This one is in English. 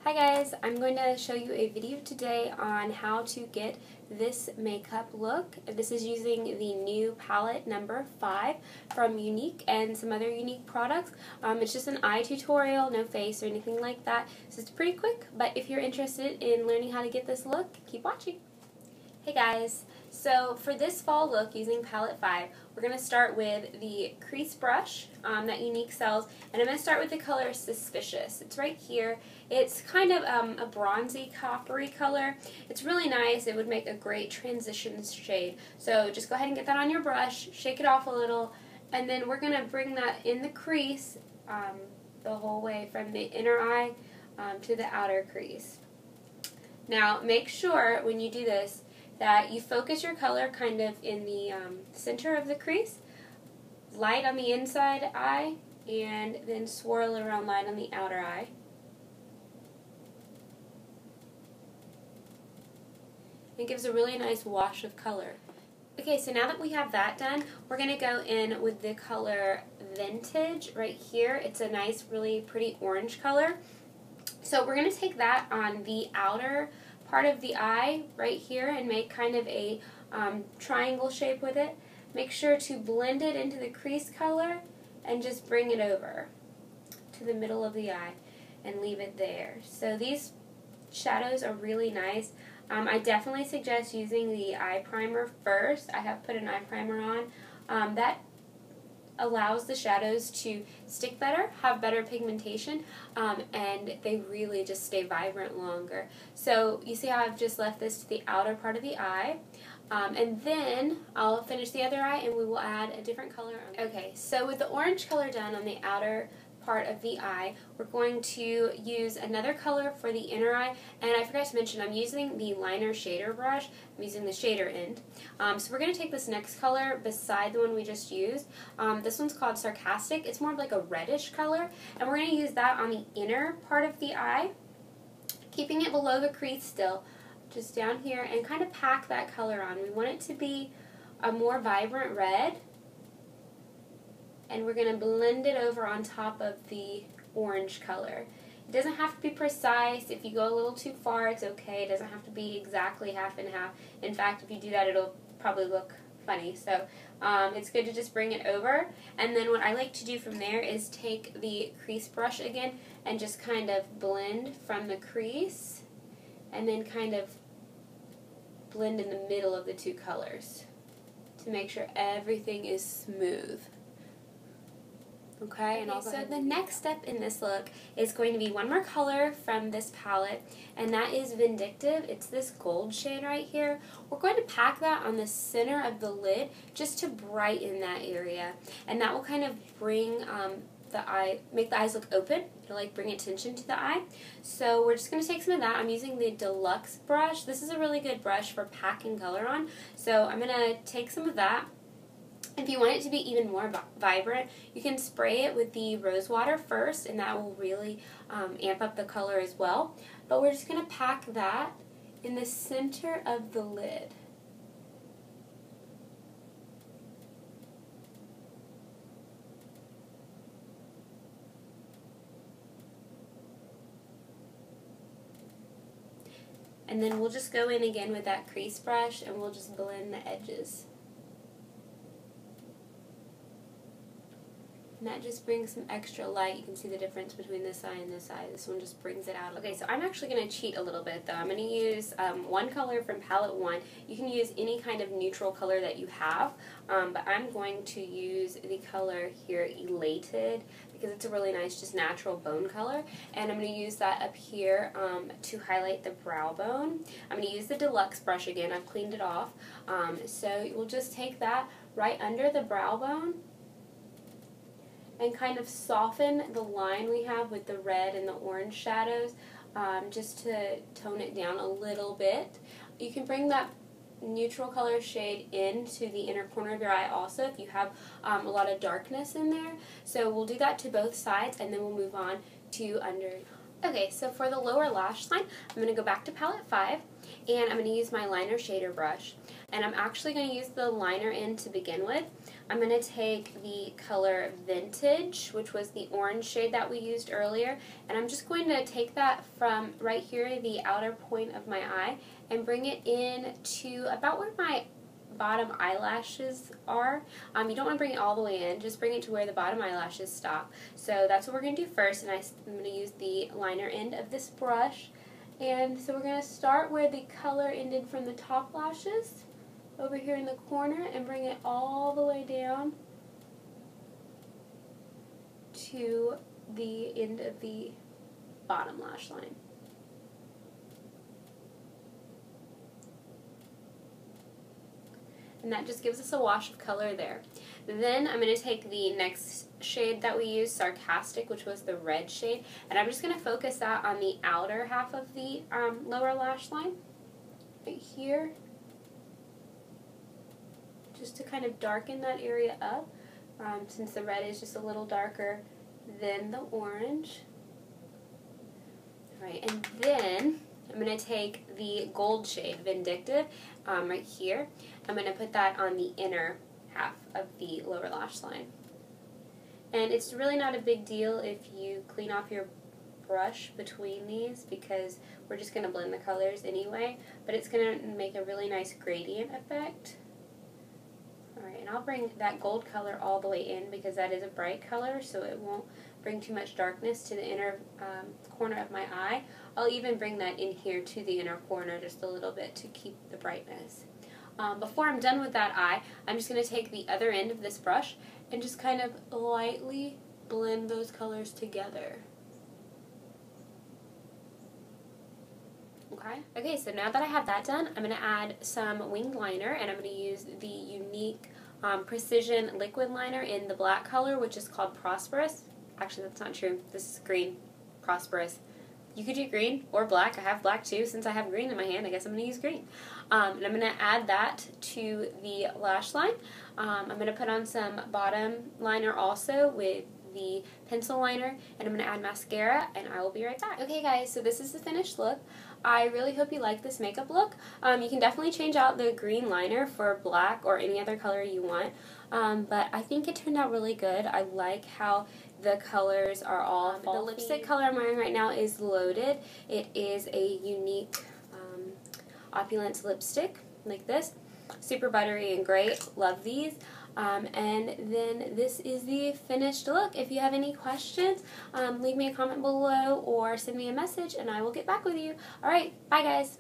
Hi guys, I'm going to show you a video today on how to get this makeup look. This is using the new palette number 5 from Younique and some other Younique products. It's just an eye tutorial, no face or anything like that, so it's pretty quick, but if you're interested in learning how to get this look, keep watching. Hey guys, so for this fall look using palette 5, we're going to start with the Crease brush that Younique sells, and I'm going to start with the color Suspicious. It's right here. It's kind of a bronzy coppery color. It's really nice. It would make a great transition shade. So just go ahead and get that on your brush, shake it off a little, and then we're going to bring that in the crease the whole way from the inner eye to the outer crease. Now make sure when you do this that you focus your color kind of in the center of the crease, light on the inside eye, and then swirl it around light on the outer eye. It gives a really nice wash of color. Okay, so now that we have that done, we're going to go in with the color Vintage right here. It's a nice, really pretty orange color. So we're going to take that on the outer part of the eye right here and make kind of a triangle shape with it. Make sure to blend it into the crease color and just bring it over to the middle of the eye and leave it there. So these shadows are really nice. I definitely suggest using the eye primer first. I have put an eye primer on. That allows the shadows to stick better, have better pigmentation, and they really just stay vibrant longer. So you see how I've just left this to the outer part of the eye, and then I'll finish the other eye and we will add a different color. Okay, so with the orange color done on the outer part of the eye, we're going to use another color for the inner eye, and I forgot to mention I'm using the liner shader brush. I'm using the shader end. So we're going to take this next color beside the one we just used. This one's called Sarcastic. It's more of like a reddish color, and we're going to use that on the inner part of the eye, keeping it below the crease still, just down here, and kind of pack that color on. We want it to be a more vibrant red, and we're going to blend it over on top of the orange color. It doesn't have to be precise. If you go a little too far, it's okay. It doesn't have to be exactly half and half. In fact, if you do that, it'll probably look funny. So it's good to just bring it over. And then what I like to do from there is take the crease brush again and just kind of blend from the crease and then kind of blend in the middle of the two colors to make sure everything is smooth. Okay, so the next step in this look is going to be one more color from this palette, and that is Vindictive. It's this gold shade right here. We're going to pack that on the center of the lid just to brighten that area, and that will kind of bring the eye, make the eyes look open. It'll like bring attention to the eye. So we're just going to take some of that. I'm using the Deluxe brush. This is a really good brush for packing color on. So I'm going to take some of that. If you want it to be even more vibrant, you can spray it with the rose water first, and that will really amp up the color as well. But we're just going to pack that in the center of the lid. And then we'll just go in again with that crease brush and we'll just blend the edges. And that just brings some extra light. You can see the difference between this eye and this eye. This one just brings it out. Okay, so I'm actually going to cheat a little bit though. I'm going to use one color from palette 1. You can use any kind of neutral color that you have, but I'm going to use the color here, Elated, because it's a really nice, just natural bone color. And I'm going to use that up here to highlight the brow bone. I'm going to use the Deluxe brush again. I've cleaned it off. So we'll just take that right under the brow bone and kind of soften the line we have with the red and the orange shadows, just to tone it down a little bit. You can bring that neutral color shade into the inner corner of your eye also if you have a lot of darkness in there. So we'll do that to both sides, and then we'll move on to under. Okay, so for the lower lash line, I'm going to go back to palette 5, and I'm going to use my liner shader brush. And I'm actually going to use the liner end to begin with. I'm going to take the color Vintage, which was the orange shade that we used earlier, and I'm just going to take that from right here, the outer point of my eye, and bring it in to about where my bottom eyelashes are. You don't want to bring it all the way in, just bring it to where the bottom eyelashes stop. So that's what we're going to do first, and I'm going to use the liner end of this brush. And so we're going to start where the color ended from the top lashes, over here in the corner, and bring it all the way down to the end of the bottom lash line. And that just gives us a wash of color there. Then I'm going to take the next shade that we used, Sarcastic, which was the red shade, and I'm just going to focus that on the outer half of the lower lash line, right here, just to kind of darken that area up, since the red is just a little darker than the orange. Alright, and then I'm going to take the gold shade, Vindictive, right here. I'm going to put that on the inner half of the lower lash line. And it's really not a big deal if you clean off your brush between these, because we're just going to blend the colors anyway, but it's going to make a really nice gradient effect. Alright, and I'll bring that gold color all the way in because that is a bright color, so it won't bring too much darkness to the inner corner of my eye. I'll even bring that in here to the inner corner just a little bit to keep the brightness. Before I'm done with that eye, I'm just going to take the other end of this brush and just kind of lightly blend those colors together. Okay, so now that I have that done, I'm going to add some winged liner, and I'm going to use the Younique Precision Liquid Liner in the black color, which is called Prosperous. Actually, that's not true. This is green. Prosperous. You could do green or black. I have black too. Since I have green in my hand, I guess I'm going to use green. And I'm going to add that to the lash line. I'm going to put on some bottom liner also with the pencil liner, and I'm going to add mascara, and I will be right back. Okay guys, so this is the finished look. I really hope you like this makeup look. You can definitely change out the green liner for black or any other color you want, but I think it turned out really good. I like how the colors are all fall. The lipstick color I'm wearing right now is Loaded. It is a Younique Opulence lipstick, like this. Super buttery and great. Love these. And then this is the finished look. If you have any questions, leave me a comment below or send me a message and I will get back with you. Alright, bye guys.